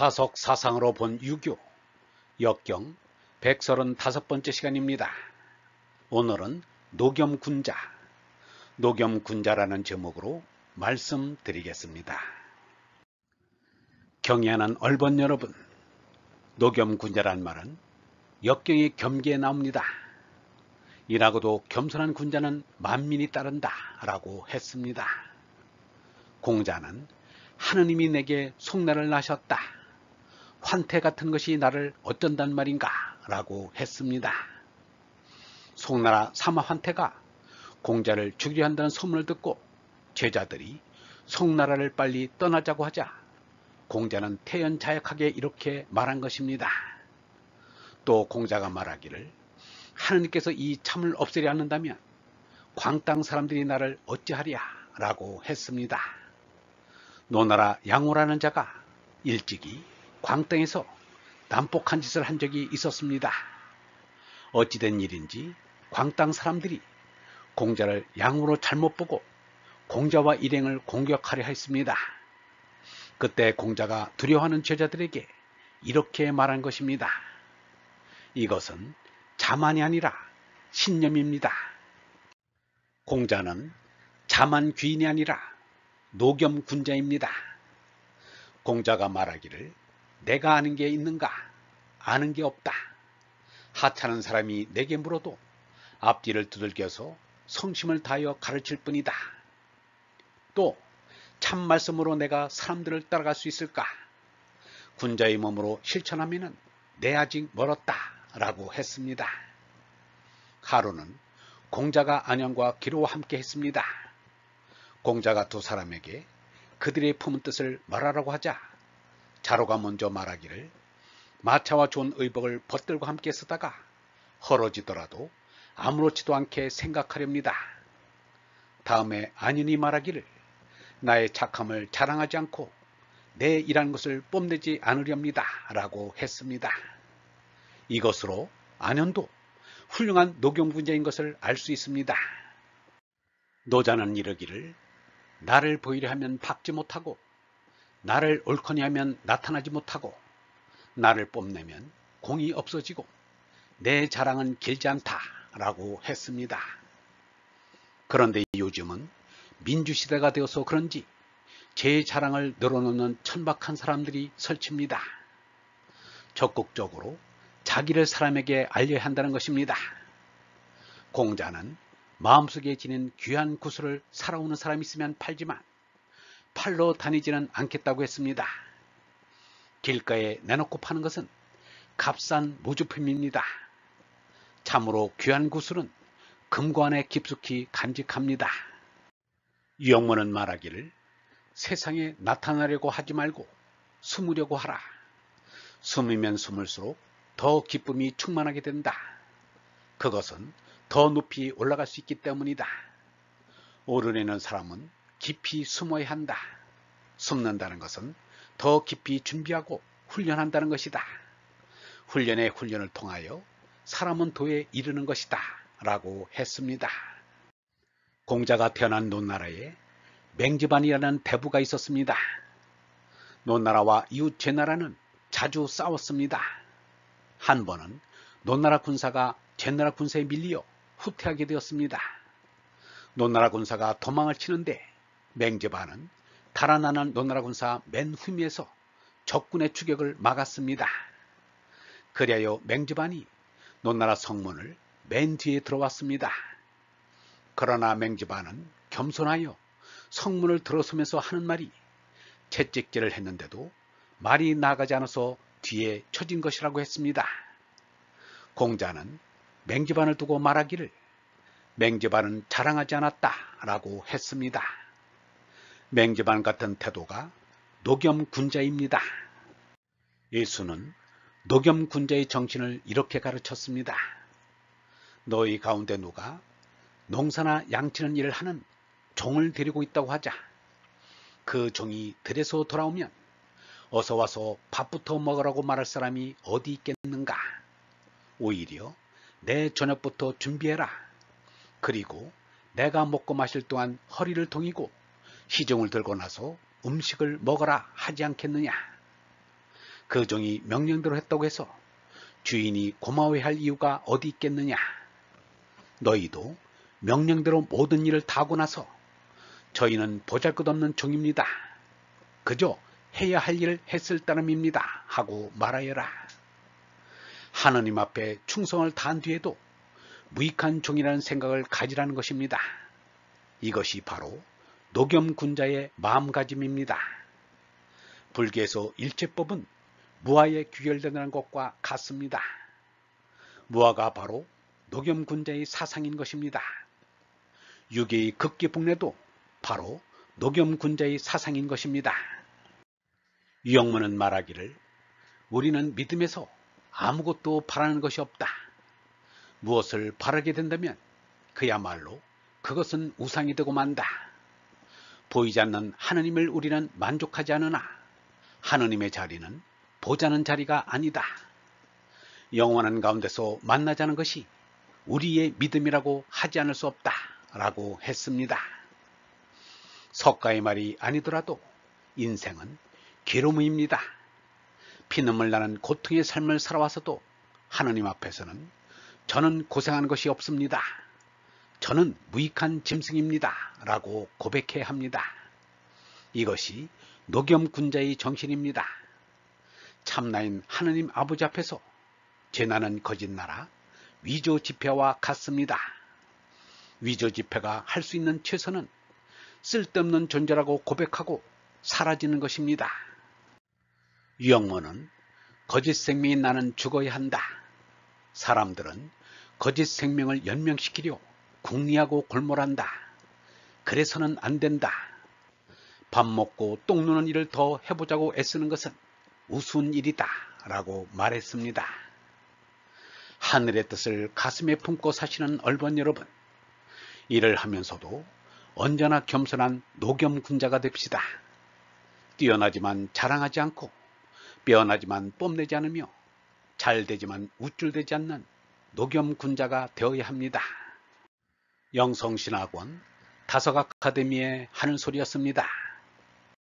다속 사상으로 본 유교, 역경 135번째 시간입니다. 오늘은 노겸군자, 노겸군자라는 제목으로 말씀드리겠습니다. 경애하는 얼번 여러분, 노겸군자란 말은 역경의 겸기에 나옵니다. 이라고도 겸손한 군자는 만민이 따른다 라고 했습니다. 공자는 하느님이 내게 속내를 나셨다. 환태 같은 것이 나를 어쩐단 말인가 라고 했습니다. 송나라 사마환태가 공자를 죽이려 한다는 소문을 듣고 제자들이 송나라를 빨리 떠나자고 하자 공자는 태연자약하게 이렇게 말한 것입니다. 또 공자가 말하기를 하느님께서 이 참을 없애려 않는다면 광땅 사람들이 나를 어찌하랴 라고 했습니다. 노나라 양호라는 자가 일찍이 광땅에서 난폭한 짓을 한 적이 있었습니다. 어찌된 일인지 광땅 사람들이 공자를 양호로 잘못 보고 공자와 일행을 공격하려 했습니다. 그때 공자가 두려워하는 제자들에게 이렇게 말한 것입니다. 이것은 자만이 아니라 신념입니다. 공자는 자만 귀인이 아니라 노겸군자입니다. 공자가 말하기를 내가 아는 게 있는가? 아는 게 없다. 하찮은 사람이 내게 물어도 앞뒤를 두들겨서 성심을 다하여 가르칠 뿐이다. 또 참 말씀으로 내가 사람들을 따라갈 수 있을까? 군자의 몸으로 실천하면은 내 아직 멀었다 라고 했습니다. 하루는 공자가 안영과 기로와 함께 했습니다. 공자가 두 사람에게 그들의 품은 뜻을 말하라고 하자 자로가 먼저 말하기를 마차와 좋은 의복을 벗들고 함께 쓰다가 헐어지더라도 아무렇지도 않게 생각하렵니다. 다음에 안연이 말하기를 나의 착함을 자랑하지 않고 내 일한 것을 뽐내지 않으렵니다 라고 했습니다. 이것으로 안연도 훌륭한 노겸군자인 것을 알 수 있습니다. 노자는 이르기를 나를 보이려 하면 박지 못하고 나를 옳거니 하면 나타나지 못하고 나를 뽐내면 공이 없어지고 내 자랑은 길지 않다 라고 했습니다. 그런데 요즘은 민주시대가 되어서 그런지 제 자랑을 늘어놓는 천박한 사람들이 설칩니다. 적극적으로 자기를 사람에게 알려야 한다는 것입니다. 공자는 마음속에 지닌 귀한 구슬을 살아오는 사람이 있으면 팔지만 팔로 다니지는 않겠다고 했습니다. 길가에 내놓고 파는 것은 값싼 무주품입니다. 참으로 귀한 구슬은 금관에 깊숙이 간직합니다. 유영문은 말하기를 세상에 나타나려고 하지 말고 숨으려고 하라. 숨으면 숨을수록 더 기쁨이 충만하게 된다. 그것은 더 높이 올라갈 수 있기 때문이다. 오르내는 사람은 깊이 숨어야 한다. 숨는다는 것은 더 깊이 준비하고 훈련한다는 것이다. 훈련의 훈련을 통하여 사람은 도에 이르는 것이다 라고 했습니다. 공자가 태어난 논나라에 맹지반이라는 대부가 있었습니다. 논나라와 이웃 제나라는 자주 싸웠습니다. 한 번은 논나라 군사가 제나라 군사에 밀려 후퇴하게 되었습니다. 논나라 군사가 도망을 치는데 맹제반은 달아나는 논나라 군사 맨 후미에서 적군의 추격을 막았습니다. 그리하여 맹제반이 논나라 성문을 맨 뒤에 들어왔습니다. 그러나 맹제반은 겸손하여 성문을 들어서면서 하는 말이 채찍질을 했는데도 말이 나가지 않아서 뒤에 처진 것이라고 했습니다. 공자는 맹제반을 두고 말하기를 맹제반은 자랑하지 않았다 라고 했습니다. 맹제반 같은 태도가 노겸군자입니다. 예수는 노겸군자의 정신을 이렇게 가르쳤습니다. 너희 가운데 누가 농사나 양치는 일을 하는 종을 데리고 있다고 하자. 그 종이 들에서 돌아오면 어서 와서 밥부터 먹으라고 말할 사람이 어디 있겠는가. 오히려 내 저녁부터 준비해라. 그리고 내가 먹고 마실 동안 허리를 동이고 시중을 들고 나서 음식을 먹어라 하지 않겠느냐. 그 종이 명령대로 했다고 해서 주인이 고마워할 이유가 어디 있겠느냐. 너희도 명령대로 모든 일을 다 하고 나서 저희는 보잘것없는 종입니다. 그저 해야 할 일을 했을 따름입니다. 하고 말하여라. 하느님 앞에 충성을 다한 뒤에도 무익한 종이라는 생각을 가지라는 것입니다. 이것이 바로 노겸군자의 마음가짐입니다. 불교에서 일체법은 무아에 귀결된다는 것과 같습니다. 무아가 바로 노겸군자의 사상인 것입니다. 유계의 극기북례도 바로 노겸군자의 사상인 것입니다. 유영문은 말하기를 우리는 믿음에서 아무것도 바라는 것이 없다. 무엇을 바라게 된다면 그야말로 그것은 우상이 되고 만다. 보이지 않는 하느님을 우리는 만족하지 않으나 하느님의 자리는 보자는 자리가 아니다. 영원한 가운데서 만나자는 것이 우리의 믿음이라고 하지 않을 수 없다. 라고 했습니다. 석가의 말이 아니더라도 인생은 괴로움입니다. 피눈물 나는 고통의 삶을 살아와서도 하느님 앞에서는 저는 고생한 것이 없습니다. 저는 무익한 짐승입니다. 라고 고백해야 합니다. 이것이 노겸군자의 정신입니다. 참나인 하느님 아버지 앞에서 죄나는 거짓나라 위조지폐와 같습니다. 위조지폐가 할 수 있는 최선은 쓸데없는 존재라고 고백하고 사라지는 것입니다. 유영모는 거짓 생명이 나는 죽어야 한다. 사람들은 거짓 생명을 연명시키려 궁리하고 골몰한다. 그래서는 안 된다. 밥 먹고 똥 누는 일을 더 해보자고 애쓰는 것은 우스운 일이다. 라고 말했습니다. 하늘의 뜻을 가슴에 품고 사시는 얼번 여러분, 일을 하면서도 언제나 겸손한 노겸군자가 됩시다. 뛰어나지만 자랑하지 않고 빼어나지만 뽐내지 않으며 잘되지만 우쭐대지 않는 노겸군자가 되어야 합니다. 영성신학원 다석아카데미의 하는 소리였습니다.